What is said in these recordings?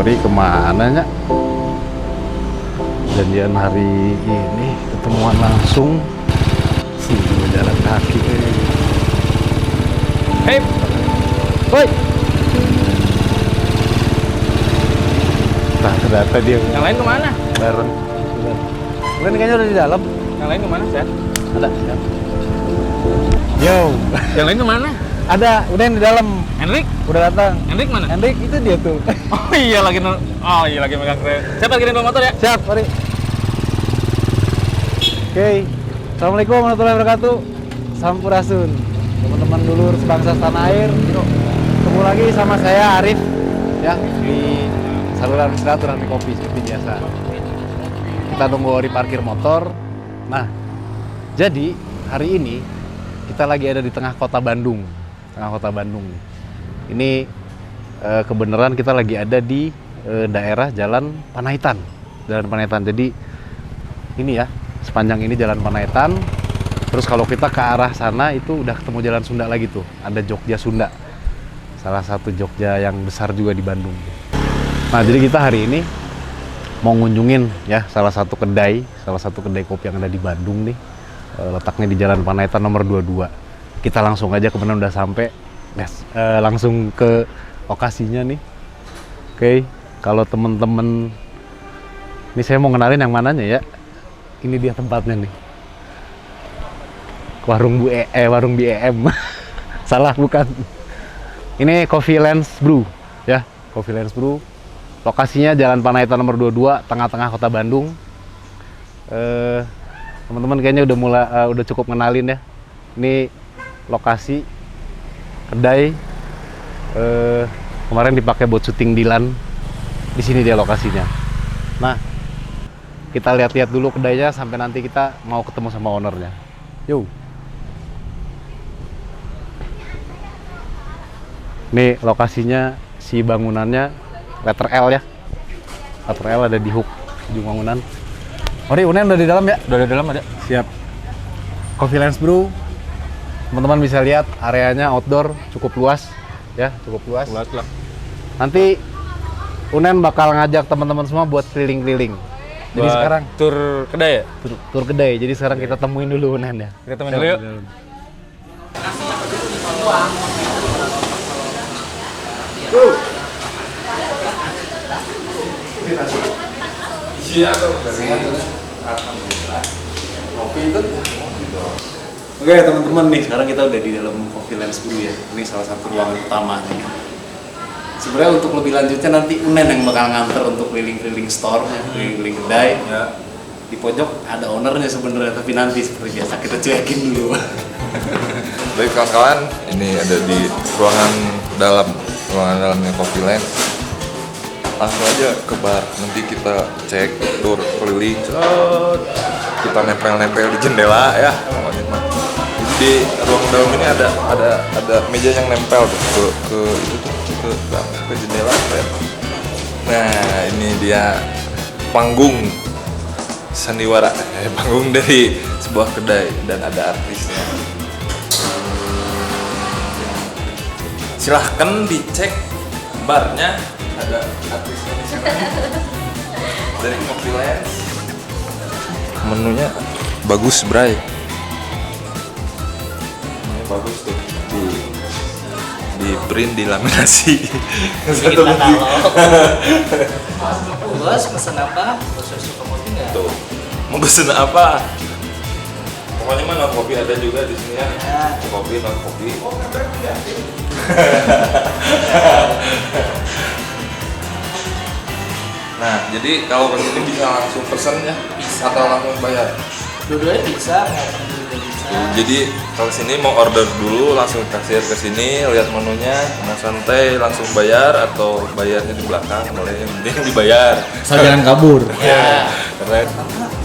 Ori kemana nya? Janjian hari ini ketemuan langsung. Jalan kaki. Hei, woi. Nah, ternyata dia. Yang lain kemana? Bareng. Kalian kayaknya udah di dalam. Yang lain kemana, Set? Ada. Yo. Yang lain kemana? Ada, udah yang di dalam. Hendrik? Udah datang. Hendrik mana? Hendrik itu dia tuh. Oh iya lagi megang keren. Siapa lagi bawa motor ya? Siap, mari. Oke. Assalamualaikum warahmatullahi wabarakatuh. Sampurasun. Teman-teman dulur sebangsa tanah air. Ketemu lagi sama saya Arif ya di saluran silaturahmi kopi seperti biasa. Kita nunggu Ori parkir motor. Nah, jadi hari ini kita lagi ada di tengah kota Bandung. Tengah kota Bandung. Ini kebenaran kita lagi ada di daerah Jalan Panaitan. Jalan Panaitan. Jadi ini ya, sepanjang ini Jalan Panaitan. Terus kalau kita ke arah sana itu udah ketemu Jalan Sunda lagi tuh. Ada Jogja Sunda. Salah satu Jogja yang besar juga di Bandung. Nah, jadi kita hari ini mau ngunjungin ya salah satu kedai kopi yang ada di Bandung nih. Letaknya di Jalan Panaitan nomor 22. Kita langsung aja, kebetulan udah sampai. Langsung ke lokasinya nih. Oke, kalau temen-temen ini saya mau kenalin yang mananya ya. Ini dia tempatnya nih. Warung Warung BEM. Salah, bukan. Ini Coffee Lands Brew ya, Coffee Lands Brew. Lokasinya Jalan Panaitan nomor 22, tengah-tengah kota Bandung. Teman-teman kayaknya udah cukup kenalin ya. Ini lokasi kedai kemarin dipakai buat syuting Dilan. Di sini dia lokasinya. Nah, kita lihat-lihat dulu kedainya sampai nanti kita mau ketemu sama ownernya. Yo. Ini lokasinya, si bangunannya letter L ya. Letter L ada di hook ujung bangunan. Ori, Unen udah di dalam ya? Udah di dalam ada. Siap. Coffee Lands Brew. Teman-teman bisa lihat areanya outdoor cukup luas ya, cukup luas. Luas lah. Nanti Unen bakal ngajak teman-teman semua buat keliling-keliling. Jadi sekarang tur kedai ya? tur kedai. Jadi sekarang kita temuin dulu Unen ya. Kita temuin dulu yuk. Oke teman-teman nih, sekarang kita udah di dalam Coffee Lands Brew ya. Ini salah satu ruangan utama nih. Sebenarnya untuk lebih lanjutnya nanti Unen yang bakal nganter untuk keliling-keliling store, keliling kedai. Ya. Di pojok ada ownernya sebenarnya, tapi nanti seperti biasa kita cuekin dulu. Baik kawan-kawan, ini ada di ruangan dalamnya Coffee Land. Langsung aja ke bar, nanti kita cek tur keliling. Kita nempel-nempel di jendela ya. Jadi di ruang dalam ini ada meja yang nempel tuh ke jendela ya. Nah, ini dia panggung sandiwara, panggung dari sebuah kedai dan ada artisnya. Silahkan dicek barnya, ada artisnya di sana. Dari Coffee Lands. Menunya bagus, Bray. Menunya bagus tuh. Di print, dilaminasi. Kita kalau bos pesen apa? Bos suka kopi nggak? Tuh. Mau pesen apa? Pokoknya mah non kopi ada juga di sini ya. Kopi, non kopi. Nah, jadi kalau begini bisa langsung pesen ya? Bisa. Atau langsung bayar? Dua-duanya bisa, juga bisa. Jadi kalau sini mau order dulu, langsung kasir ke sini, lihat menunya, mau santai langsung bayar atau bayarnya di belakang, boleh yang penting dibayar. Asal jangan kabur. Ya, keren.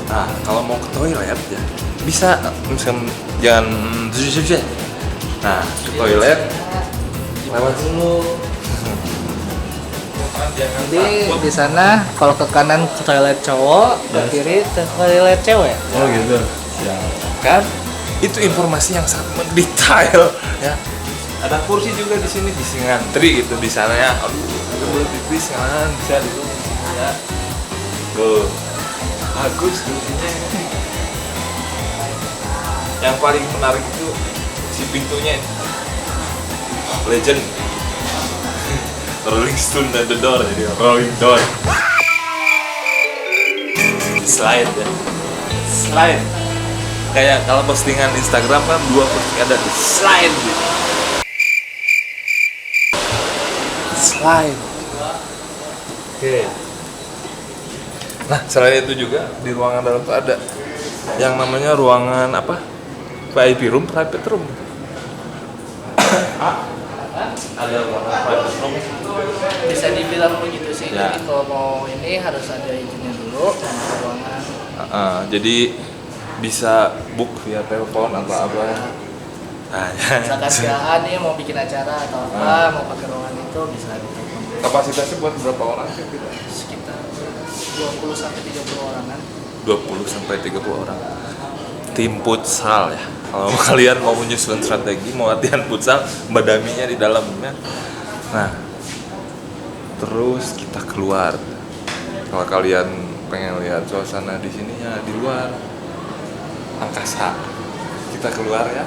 Nah, kalau mau ke toilet ya bisa, misalkan jangan nah ke toilet lewat Dulu. Jadi di sana kalau ke kanan ke toilet cowok, ke kiri ke toilet cewek. Oh gitu. kan itu informasi yang sangat mendetail ya. Ada kursi juga di sini, bisa ngantri gitu di sana ya. Aduh, udah boleh pipis kan, bisa dulu ya. Tuh, bagus kursinya. Yang paling menarik itu si pintunya, legend. Rolling Stone at the door, jadi rolling door. Slide ya, slide. Kayak kalau postingan Instagram kan 2 posting ada slide gitu. Slide. Oke. Nah, selain itu juga di ruangan dalam tuh ada yang namanya ruangan apa? VIP room, private room. Ada ruangan private room. Bisa dibilang begitu sih. Ya. Jadi kalau mau ini harus ada izinnya dulu sama ruangan. Jadi bisa book via telepon atau apa. Nah, Misalkan siaan nih mau bikin acara atau apa, mau pakai ruangan itu bisa ditelepon. kapasitasnya buat berapa orang sih kita? Sekitar 20 sampai 30 orangan. 20 sampai 30 orang. Tim futsal ya. Kalau kalian mau menyusun strategi, mau latihan futsal, Mbak Daminya di dalamnya. Nah, terus kita keluar. Kalau kalian pengen lihat suasana di sini ya di luar angkasa. Kita keluar ya.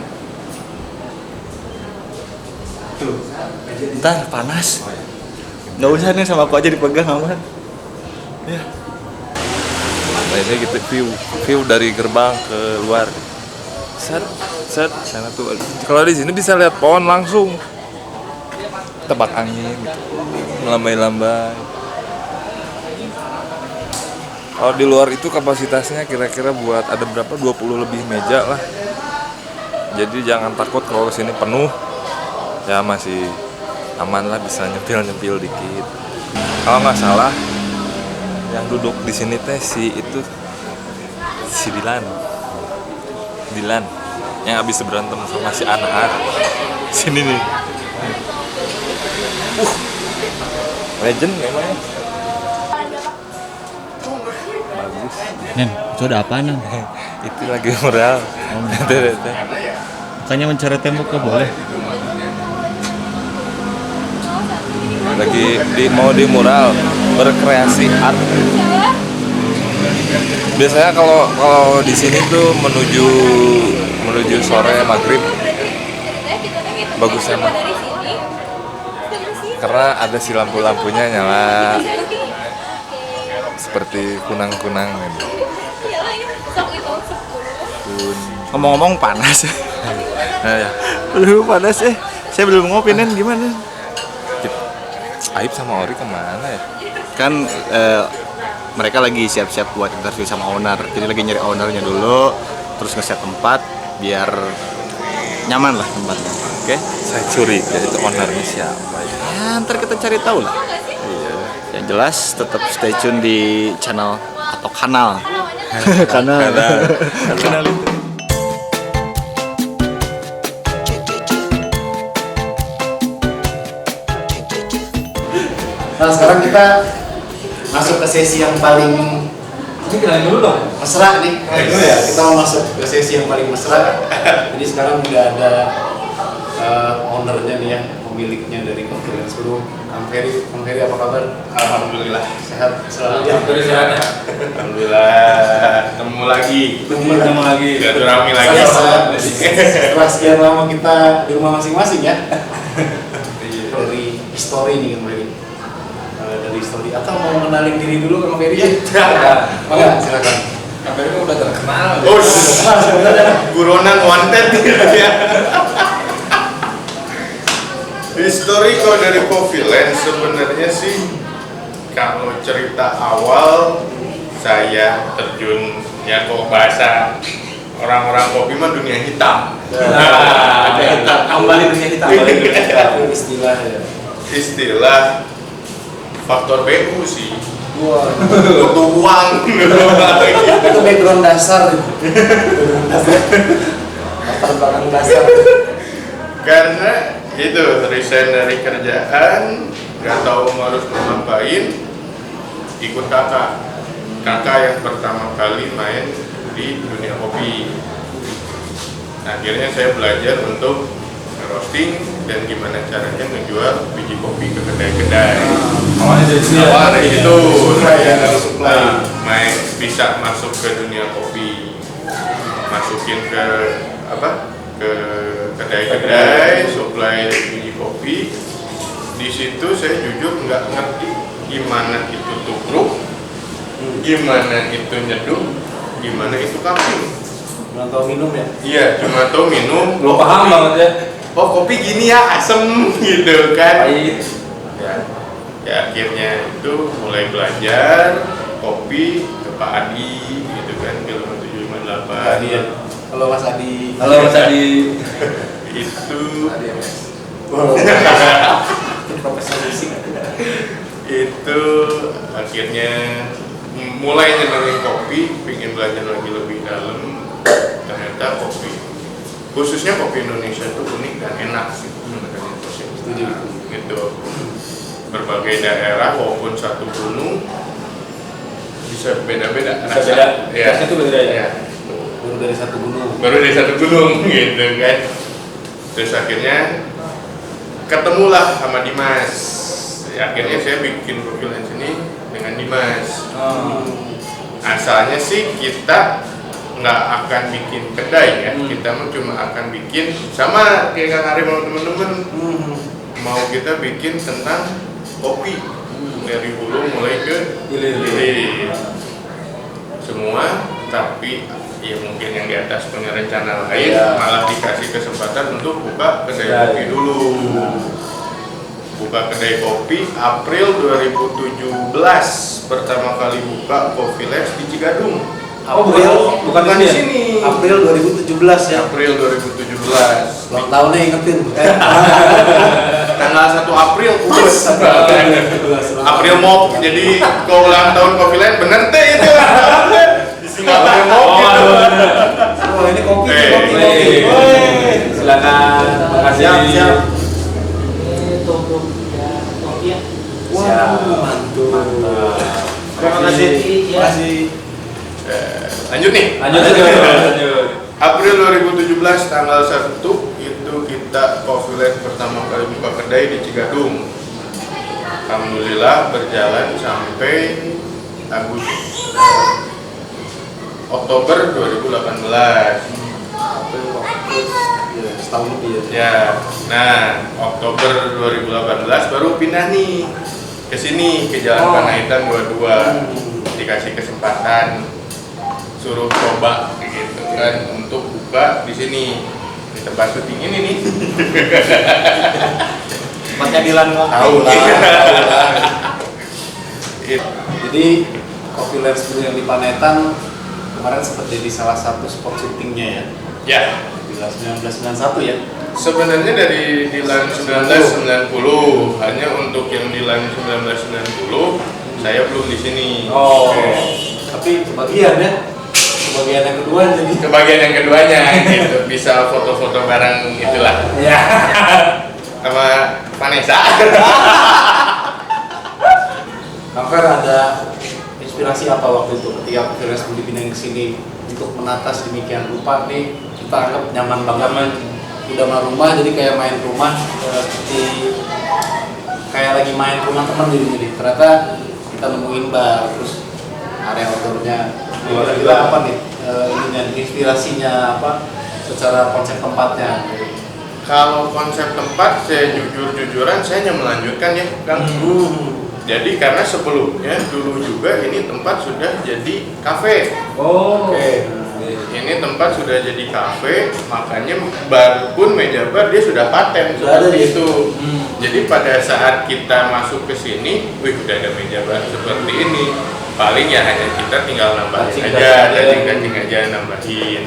Tuh. Ntar panas. Nggak usah nih, sama aku aja dipegang aman. Ya. Nah, ini gitu view dari gerbang ke luar. Set sana tuh. Kalau di sini bisa lihat pohon langsung. Tebak angin gitu. Melambai-lambai. Kalau di luar itu kapasitasnya kira-kira buat ada berapa? 20 lebih meja lah. Jadi jangan takut kalau sini penuh. Ya masih aman lah, bisa nyempil dikit. Kalau nggak salah yang duduk di sini teh si Dilan yang habis berantem sama si Anhar. Sini nih. Legend memang. Bagus. Nen, itu ada apa Nen? Itu lagi mural. Makanya mencoret tembok ke boleh. Lagi mau di mural berkreasi art. Biasanya kalau di sini tuh menuju sore maghrib bagus emang, karena ada si lampu-lampunya nyala seperti kunang-kunang gitu. Ngomong-ngomong panas. Nah, ya. Aduh panas Saya belum ngopi Nen, gimana? Aib sama Ori kemana ya? Kan mereka lagi siap-siap buat interview sama owner. Jadi lagi nyari ownernya dulu, terus nge-set tempat biar nyaman lah tempatnya. Oke? Saya curiga itu ownernya siapa ya? Ya, ntar kita cari tahu lah. Iya. Yang jelas tetap stay tune di channel atau kanal. Kanal itu. Nah sekarang kita masuk ke sesi yang paling Kenalin dulu dong. mesra nih. Kita mau masuk ke sesi yang paling mesra. Jadi sekarang udah ada ownernya nih ya, pemiliknya dari Confidence Group. Kang Ferry apa kabar? Alhamdulillah. Sehat selalu ya. Sehat ya. Alhamdulillah. Ketemu lagi. Gak rame lagi. Setelah sekian lama kita di rumah masing-masing ya. Dari story nih Kang Ferry. Dari story atau mau kenalin diri dulu Kang Ferry? Mangga silakan. Kang Ferry udah terkenal. Oh, sebenarnya buronan wanted ya. Historical dari Coffee sebenarnya sih kalau cerita awal saya terjun ya kok bahasa orang-orang kopi mah dunia hitam. Ada hitam. Kembali dunia hitam. istilah ya. Istilah faktor BU sih. Wah, Butuh uang. itu background dasar. Latar belakang dasar. Karena itu resign dari kerjaan, nggak tahu harus ngapain, ikut kakak yang pertama kali main di dunia kopi. Akhirnya saya belajar untuk roasting dan gimana caranya ngejual biji kopi ke kedai-kedai. Awalnya dari sini ya? Awal dari itu saya supply. main bisa masuk ke dunia kopi, masukin ke ke kedai-kedai, supply biji kopi. Di situ saya jujur nggak ngerti gimana itu tubruk, gimana itu nyeduh, gimana itu kaping. Belum tahu minum ya? Iya, cuma tahu minum. Belum paham banget ya. Oh, kopi gini ya, asem gitu kan. Pahit. Ya akhirnya itu mulai belajar kopi ke Pak Adi gitu kan, kilometer 758. Adi ya. Halo Mas Adi. Halo Mas Adi. Itu Profesor musik. itu akhirnya mulai nyenengin kopi, pengen belajar lagi lebih dalam. Ternyata kopi, khususnya kopi Indonesia itu unik dan enak sih. Setuju. Gitu. Berbagai daerah walaupun satu gunung bisa beda-beda. Bisa beda. Ya. Rasanya tuh beda ya? Ya. Baru dari satu gunung. Baru dari satu gunung gitu kan. Terus akhirnya ketemulah sama Dimas. Ya, akhirnya saya bikin freelance ini dengan Dimas. Asalnya sih kita nggak akan bikin kedai ya, kita mah cuma akan bikin sama kayak Kang Ari sama temen-temen. Mau kita bikin tentang kopi dari hulu mulai ke hilir semua, tapi ya mungkin yang di atas punya rencana lain malah dikasih kesempatan untuk buka kedai kopi dulu. Buka kedai kopi April 2017 pertama kali buka Coffee Labs di Cigadung. April, bukan di sini. April 2017 ya. April 2017. Ulang tahunnya ingetin. Tanggal 1 April pas. April Mop. Jadi kalau ulang tahun Coffee Labs bener teh itu. Di Singapura Mop gitu. Oh, ini kopi, Eh, kopi. Silakan. Makasih. Siap. Ya, Mantap. Terima kasih. Terima kasih. Lanjut nih. Lanjut aja. Lanjut. April 2017 tanggal 1 itu kita Coffee Labs pertama kali buka kedai di Cigadung. Alhamdulillah berjalan sampai Oktober 2018. Setahun lebih ya. Ya, nah Oktober 2018 baru pindah nih ke sini ke Jalan Panaitan 22. Dikasih kesempatan, suruh coba gitu kan untuk buka di sini di tempat syuting ini nih. Tempatnya Dilan kok. Tahu lah. Jadi Coffee Labs dulu yang di Panetan kemarin sempat jadi salah satu spot syutingnya ya. Ya, Di 1991 ya. sebenarnya dari Dilan 1990 hanya untuk yang Dilan 1990 saya belum di sini. Tapi kebagian ya. Kebagian yang kedua jadi. Kebagian yang keduanya gitu bisa foto-foto bareng itulah Ya. sama Vanessa. Kang Fer ada inspirasi apa waktu itu ketika Coffee Labs dipindahin ke sini untuk menata sedemikian rupa nih kita anggap nyaman banget. Udah rumah jadi kayak main rumah seperti kayak lagi main rumah teman jadi ternyata kita nemuin bar terus area outdoornya kira-kira apa nih ininya inspirasinya apa secara konsep tempatnya. Kalau konsep tempat saya jujur-jujuran saya hanya melanjutkan ya Kang. Jadi karena sebelumnya dulu juga ini tempat sudah jadi kafe. Ini tempat sudah jadi kafe, makanya bar pun meja bar dia sudah paten seperti itu. Jadi pada saat kita masuk ke sini, udah ada meja bar seperti ini. Paling ya hanya kita tinggal nambahin aja, cacing-cacing aja nambahin.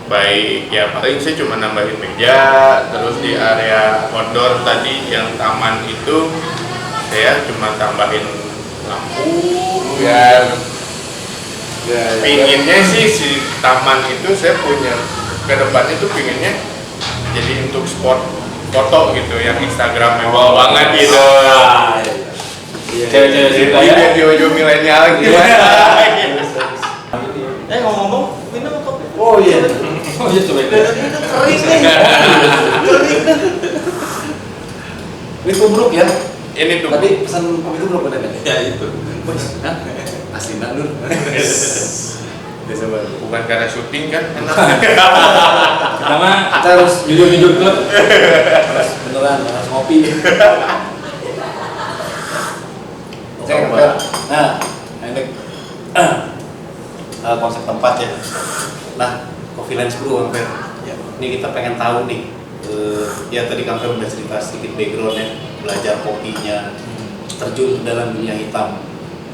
Baik ya paling saya cuma nambahin meja, terus di area outdoor tadi yang taman itu saya cuma tambahin lampu biar pinginnya sih si taman itu saya punya ke depannya tuh pinginnya jadi untuk spot foto gitu yang instagramable banget gitu. Cewek-cewek suka ya. Iya, jojo milenial gimana? ngomong-ngomong minum kopi. Oh iya. Oh iya coba itu. Kering nih. Kering Ini tubruk ya. Ini tuh. Tadi pesan kopi tubruk ada nggak? Ya itu. Hah? Asina Nur. Biasa banget. Bukan karena syuting kan enak. Pertama kita harus jujur klub. Harus beneran harus ngopi. Oke, nah, ini konsep tempat ya. Nah, Coffee Lens Brew, Kang Fer. Ya. Ini kita pengen tahu nih. Ya tadi Kang Fer udah cerita sedikit backgroundnya, belajar kopinya, terjun ke dalam dunia hitam.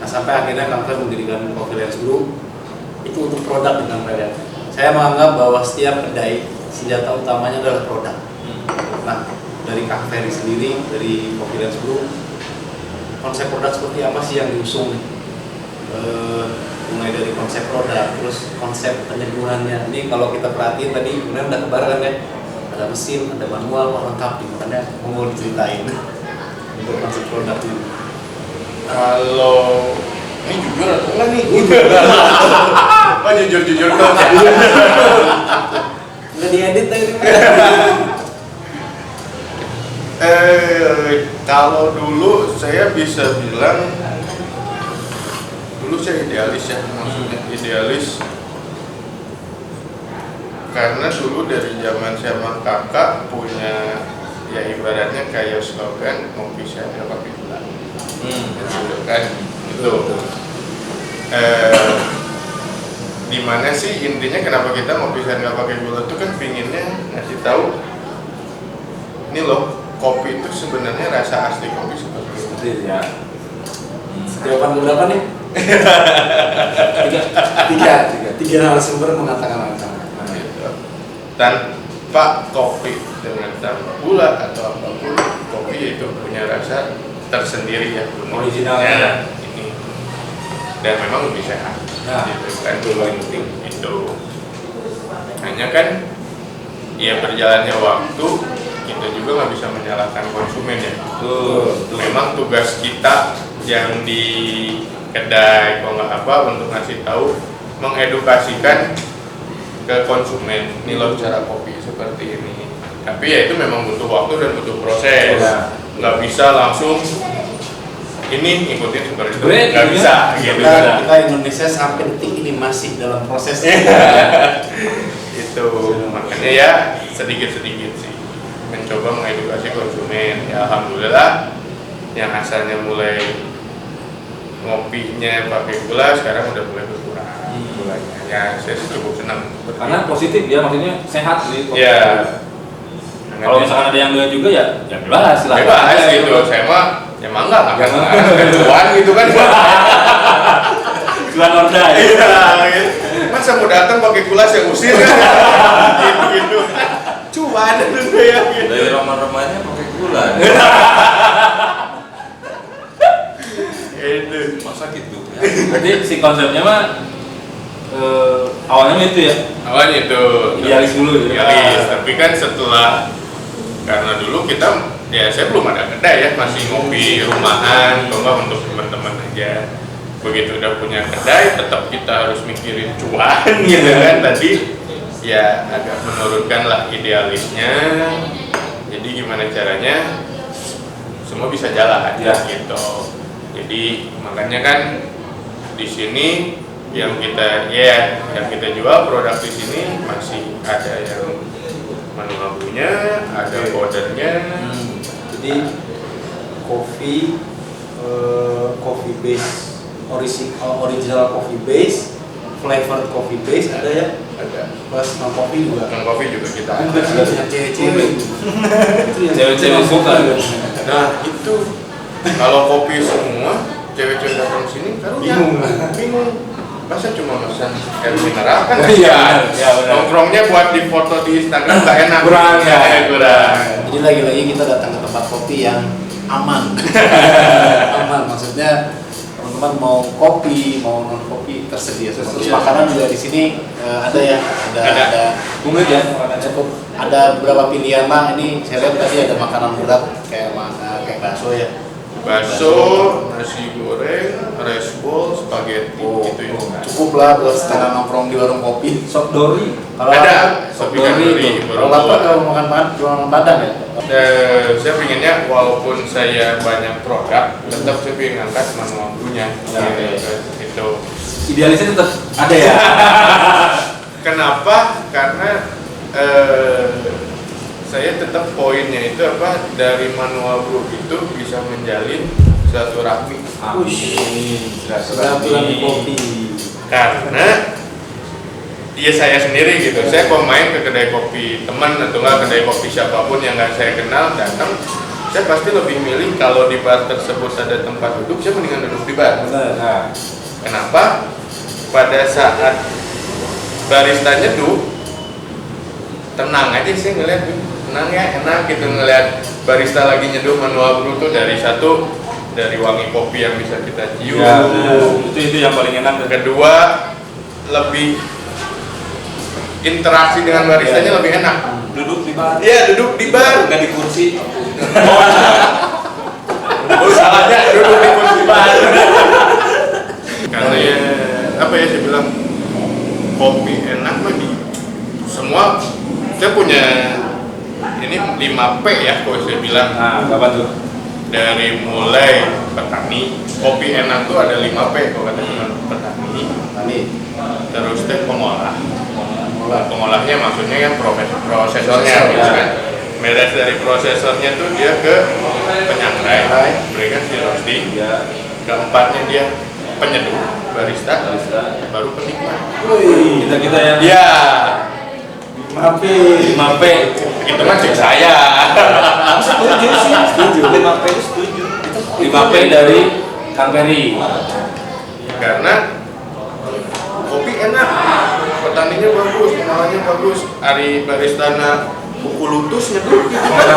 Nah, sampai akhirnya Kang Fer mendirikan Coffee Lens Brew. Itu untuk produk dengan Fer ya. Saya menganggap bahwa setiap kedai senjata utamanya adalah produk. Nah, dari Kang Ferry sendiri, dari Coffee Lens Brew, konsep produk seperti apa sih yang diusung nih? Mulai dari konsep produk, terus konsep penyeduhannya. Ini kalau kita perhatiin tadi kemudian udah kebar kan ya, ada mesin, ada manual, lengkap nih, makanya mau diceritain untuk konsep produk ini. Kalau ini jujur atau enggak nih? Apa jujur dong? Nggak diedit tadi. Kalau dulu saya bisa bilang dulu saya idealis ya, maksudnya idealis karena dulu dari zaman saya sama kakak punya ya ibaratnya kayak slogan ngopi saya nggak pakai gula, gitu kan itu. Dimana sih intinya kenapa kita ngopi saya nggak pakai gula itu kan pinginnya ngasih tahu ini loh kopi itu sebenarnya rasa asli kopi seperti itu Ya. Jawaban berapa nih? Tiga narasumber mengatakan macam. gitu. Tanpa kopi dengan tanpa gula atau apapun kopi itu punya rasa tersendiri ya Originalnya. ini dan memang lebih sehat. Nah, gitu kan dulu penting itu hanya kan ya berjalannya waktu kita juga nggak bisa menyalahkan konsumen ya. Memang tugas kita yang di kedai kalau nggak apa untuk ngasih tahu mengedukasikan ke konsumen ini loh cara kopi seperti ini. Tapi ya itu memang butuh waktu dan butuh proses. Nggak bisa langsung ini ngikutin seperti itu. Nggak bisa gitu. Kita Indonesia sampai detik ini masih dalam prosesnya. Itu makanya ya sedikit-sedikit sih mencoba mengedukasi konsumen. Ya alhamdulillah yang asalnya mulai ngopinya pakai gula sekarang udah mulai berkurang gulanya. Ya saya sih cukup senang. Karena positif ya, maksudnya sehat sih. Ya. Kalau misalkan ada yang enggak juga ya bebas lah. Bebas gitu. Saya mah ya mangga lah kan. Cuan gitu kan. Cuan order ya. Iya. Masa mau datang pakai gula saya usir kan. Gitu. Cuan itu ya. Dari rumah-rumahnya pakai gula. Itu. Masa gitu? Berarti si konsepnya mah awalnya itu ya. Awalnya itu Idealis dulu ya. Idealis, tapi kan setelah karena dulu kita ya saya belum ada kedai ya, masih ngopi rumahan, coba untuk teman-teman aja. Begitu udah punya kedai, tetap kita harus mikirin cuan gitu kan. Tadi ya agak menurunkan lah idealisnya. Jadi gimana caranya semua bisa jalan aja gitu. Jadi makanya kan di sini yang kita jual produk di sini masih ada yang manual punya, ada bordernya. Jadi coffee base original coffee base, flavored coffee base ada ya, Ada. plus non coffee juga. Non kopi juga kita Kan ada. yang cewek-cewek. Itu yang Cewek-cewek suka. Nah itu kalau kopi semua cewek-cewek datang sini bingung. Masa cuma pesan air mineral kan? Iya, ya, nongkrongnya buat di foto di Instagram nggak enak. Kurang. Kurang. Jadi lagi-lagi kita datang ke tempat kopi yang aman. Aman maksudnya teman-teman mau kopi, mau non kopi tersedia. Terus makanan juga di sini ada ya, ada Kumplit ya. cukup ada beberapa pilihan lah. Ini saya lihat tadi ada makanan berat kayak bakso ya. bakso, nasi goreng, rice bowl, spaghetti gitu ya. Cukup lah buat setengah nongkrong di warung kopi. Sop dori. Ada sop ikan dori Kalau baru Bapak buat. kalau makan Padang ya? Saya pinginnya walaupun saya banyak produk, tetap saya pengen ngangkat manual dulunya. Itu. Idealisnya tetap ada ya. Kenapa? Karena saya tetap poinnya itu apa, dari manual brew itu bisa menjalin silaturahmi. Silaturahmi kopi. Karena ya saya sendiri gitu, saya kalau main ke kedai kopi teman atau nggak kedai kopi siapapun yang nggak saya kenal datang, saya pasti lebih milih kalau di bar tersebut ada tempat duduk, saya mendingan duduk di bar. Nah, Kenapa? Pada saat barista nyeduh, tenang aja sih ngeliat, tenang ya, enak gitu ngeliat barista lagi nyeduh manual brew tuh dari wangi kopi yang bisa kita cium. ya, itu yang paling enak. Kedua, lebih interaksi dengan baristanya lebih enak. Duduk di bar. Iya, duduk di bar. Nggak di kursi. Oh, salahnya duduk di kursi bar. Karena ya, apa ya saya bilang, kopi enak lagi. Semua, saya punya ini 5P ya, kalau saya bilang. Nah, apa tuh? Dari mulai petani, kopi enak tuh ada 5P kalau kata teman petani. Terus teh pengolah. Pengolahnya maksudnya kan prosesornya gitu kan. Beres dari prosesornya tuh dia ke penyangrai, mereka si roasting. Keempatnya dia penyeduh, barista, baru penikmat. Kita yang Ya, 5P. itu mah cek saya. Setuju sih, setuju. 5P itu setuju. 5P dari Kang Ferry. Karena kopi enak, petaninya bagus, pengolahnya bagus, ari baristana buku lutus nyeduh gitu kan.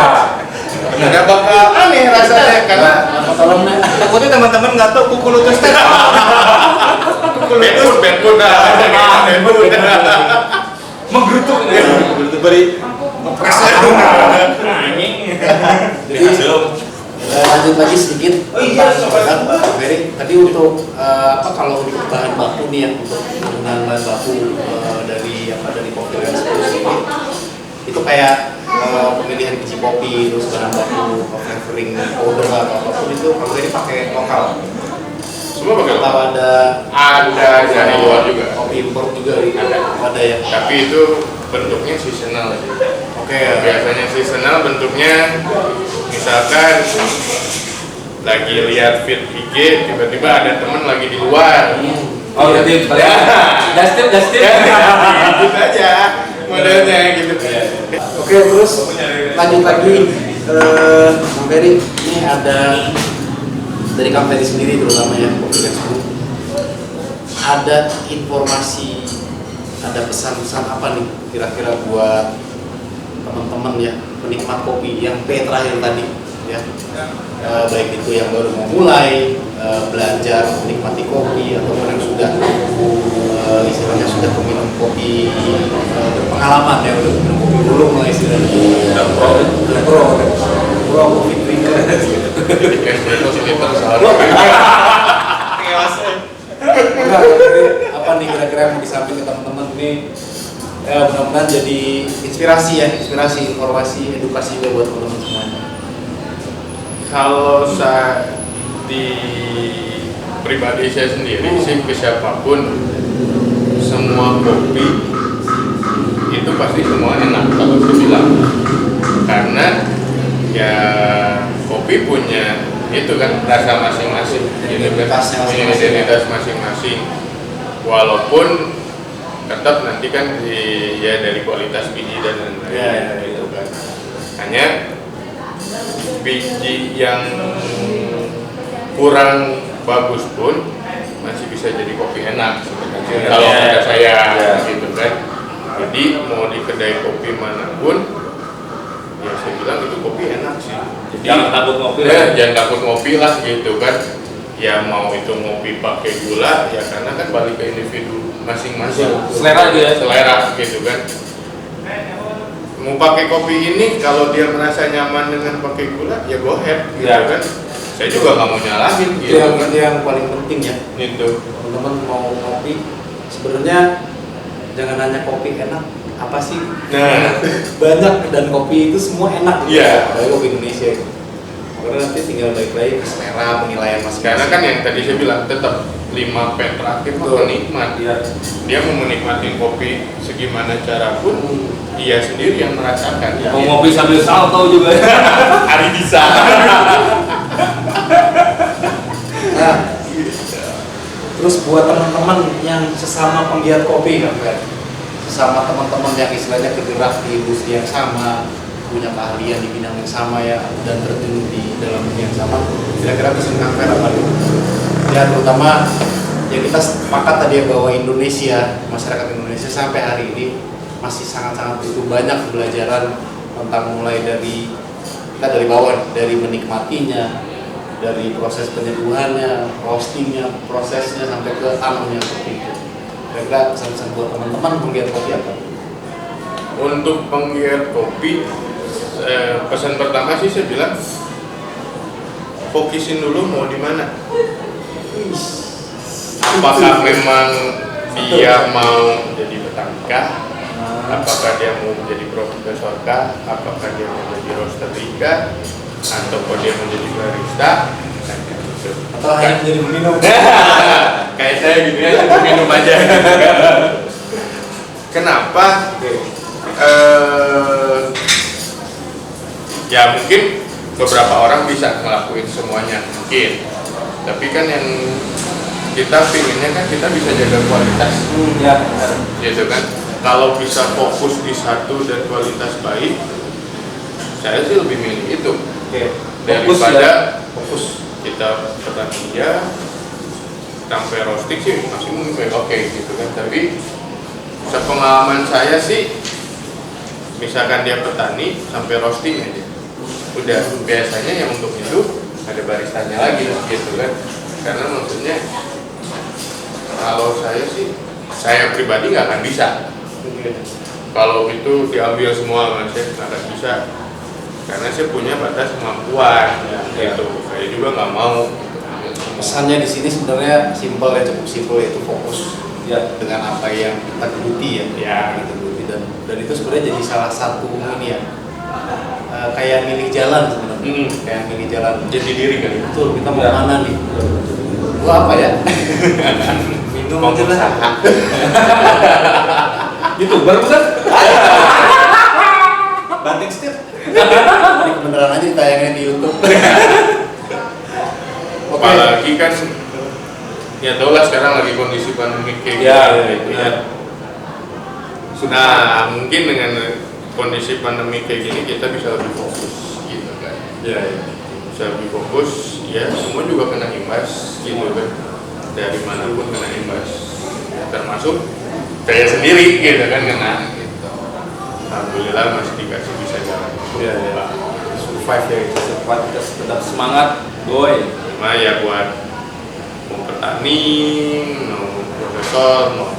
Nggak bakal aneh rasanya karena Takutnya teman-teman nggak tahu kuku lutus teh. bedpun dah, bedpun Menggerutuk. Beri lanjut lagi sedikit. Beri tadi untuk kalau untuk bahan baku nih ya, untuk penggunaan bahan baku dari kopi ini itu kayak pemilihan biji kopi, terus bahan baku flavoring powder atau apapun itu kalau ini pakai lokal. semua pakai Atau ada dari luar juga, kopi impor juga ada ya. tapi itu bentuknya seasonal. Oke. Biasanya seasonal bentuknya misalkan lagi lihat feed IG, tiba-tiba ada temen lagi di luar. Oh, jadi Ya. Justin. Gitu aja modelnya gitu. Oke, terus lanjut lagi Bang Ferry, ini ada dari Kang Ferry sendiri terutama ya, Kopi Expo. Ada informasi, ada pesan-pesan apa nih kira-kira buat teman-teman ya, penikmat kopi yang P terakhir tadi ya, baik itu yang baru mau mulai belajar menikmati kopi ataupun yang sudah istilahnya sudah minum kopi berpengalaman ya, udah minum kopi ulung lah istilahnya, udah pro kopi drinker. Apa nih kira-kira yang mau disampaikan ke teman-teman ini, mudah-mudahan jadi inspirasi ya, informasi, edukasi juga buat teman-teman semuanya. Kalau saya di pribadi saya sendiri sih, ke siapapun semua kopi itu pasti semua enak kalau saya bilang, karena ya kopi punya itu kan rasa masing-masing, identitas masing-masing, walaupun tetap nanti kan ya dari kualitas biji dan lain-lain itu kan, hanya biji yang kurang bagus pun masih bisa jadi kopi enak sebenarnya kalau kata saya gitu kan. Jadi mau di kedai kopi manapun ya saya bilang itu kopi enak sih. Jadi Jangan takut ngopi ya, lah. jangan takut ngopi lah gitu kan. Ya mau itu ngopi pakai gula ya karena kan balik ke individu masing-masing. Selera aja ya. Selera gitu kan. Mau pakai kopi ini kalau dia merasa nyaman dengan pakai gula ya go ahead gitu Ya. kan. saya juga nggak mau nyalahin Itu gitu yang, kan. itu yang paling penting ya. Gitu. Teman-teman mau kopi, sebenarnya jangan nanya kopi enak apa sih. Nah. Banyak, dan kopi itu semua enak. Iya. Apalagi kopi Indonesia itu. Karena nanti tinggal balik lagi ke selera penilaian masing-masing. Karena kan yang tadi saya bilang tetap 5P terakhir mah Betul. penikmat. Iya. Dia mau menikmati kopi segimana cara pun dia sendiri yang merasakan. Mau ngopi sambil salto juga. Hari bisa. Nah, terus buat teman-teman yang sesama penggiat kopi kan, sesama teman-teman yang istilahnya bergerak di industri yang sama, punya keahlian di bidang yang sama ya, dan terjun di dalam dunia yang sama, kira-kira pesan Kang Fer apa nih? Ya terutama ya kita sepakat tadi ya bahwa Indonesia, masyarakat Indonesia sampai hari ini masih sangat-sangat butuh banyak pembelajaran tentang mulai dari kita dari bawah, dari menikmatinya, dari proses penyeduhannya, roastingnya, prosesnya sampai ke tanamnya seperti itu. Kira-kira pesan-pesan buat teman-teman penggiat kopi apa? Untuk penggiat kopi, pesan pertama sih saya bilang fokusin dulu mau di mana. Apakah memang dia mau jadi petani, apakah dia mau menjadi profesor kah, apakah dia mau jadi roastery kah, atau dia mau jadi barista, Atau hanya menjadi peminum? kayak saya gitu ya, minum aja. Kenapa? Ya mungkin beberapa orang bisa ngelakuin semuanya mungkin, tapi kan yang kita pinginnya kan kita bisa jaga kualitas, Ya. gitu kan. Kalau bisa fokus di satu dan kualitas baik, saya sih lebih milih itu daripada fokus kita petani ya sampai roasting sih masih mungkin oke gitu kan. Tapi sepengalaman saya sih, misalkan dia petani sampai roasting aja, udah biasanya yang untuk itu ada baristanya lagi gitu kan. Karena maksudnya kalau saya sih, saya pribadi nggak akan bisa. Kalau itu diambil semua, saya nggak akan bisa. Karena saya punya batas kemampuan, gitu. Saya juga nggak mau. Pesannya di sini sebenarnya simpel ya, cukup simpel, yaitu fokus ya dengan apa yang kita geluti ya, kita geluti, dan itu sebenarnya jadi salah satu ini ya, kayak milih jalan sebenarnya, kayak milih jalan Jadi diri kan. betul, kita mau mana nih, gua apa ya, minum aja lah, YouTuber bukan? banting setir, ini kebenaran aja ditayangin di YouTube. Oke. Apalagi kan, ya tau lah sekarang lagi kondisi pandemi kayak gitu ya. Nah, mungkin dengan kondisi pandemi kayak gini kita bisa lebih fokus gitu kan. Bisa lebih fokus, ya semua juga kena imbas gitu kan. Dari manapun kena imbas, ya, termasuk saya sendiri gitu kan kena gitu. Alhamdulillah masih dikasih bisa jalan. Survive ya, Cepat tetap semangat, boy. Cuma ya buat mau petani, mau profesor, mau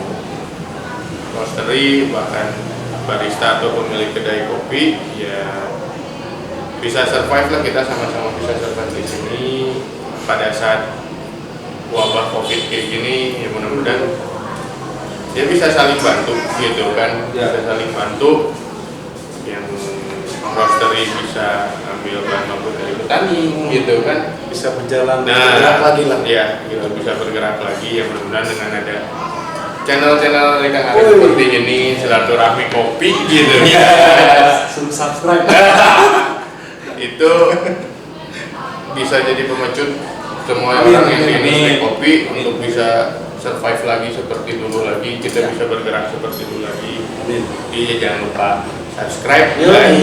roastery, bahkan barista atau pemilik kedai kopi, ya bisa survive lah, kita sama-sama bisa survive di sini pada saat wabah covid kayak gini. Ya mudah-mudahan dia bisa saling bantu gitu kan, bisa saling bantu. Yang roastery bisa ambil bahan baku dari petani gitu kan, bisa berjalan, nah, bergerak lagi lah. Ya, gitu, bisa bergerak lagi. Ya mudah-mudahan dengan ada channel-channel dari Kang Arif seperti ini, silaturahmi kopi gitu ya. Suruh subscribe. Itu bisa jadi pemecut semua orang yang di industri kopi untuk bisa survive lagi seperti dulu lagi, kita bisa bergerak seperti dulu lagi. Iya, jangan lupa subscribe,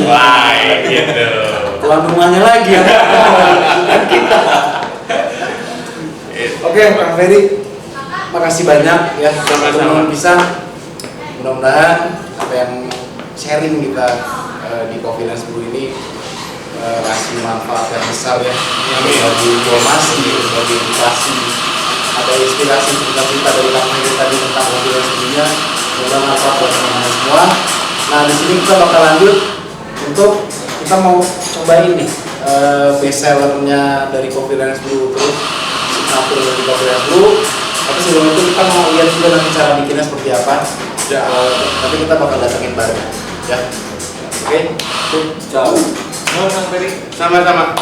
like, gitu. Tuan rumahnya lagi ya. Bukan kita. Oke, Kang Ferry, makasih banyak ya teman-teman bisa. Mudah-mudahan apa yang sharing kita di Confidence Brew ini kasih manfaat yang besar ya, bagi informasi, bagi edukasi, ada inspirasi cerita-cerita dari Kang Ferry tadi tentang Confidence Brew-nya. Mudah-mudahan manfaat buat teman-teman semua. Nah, di sini kita bakal lanjut untuk kita mau cobain nih best sellernya dari Coffee Lens Blue, terus signature dari Coffee Lens Blue. Tapi sebelum itu kita mau lihat juga nanti cara bikinnya seperti apa. Ya, nanti kita bakal datengin bareng ya. Oke. Ciao. Nuhun Kang Ferry. Sama-sama.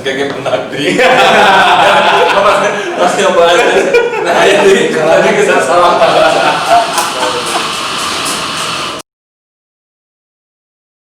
Kayak penagih. Mas nyoba aja. Nah, ini tadi kita salah.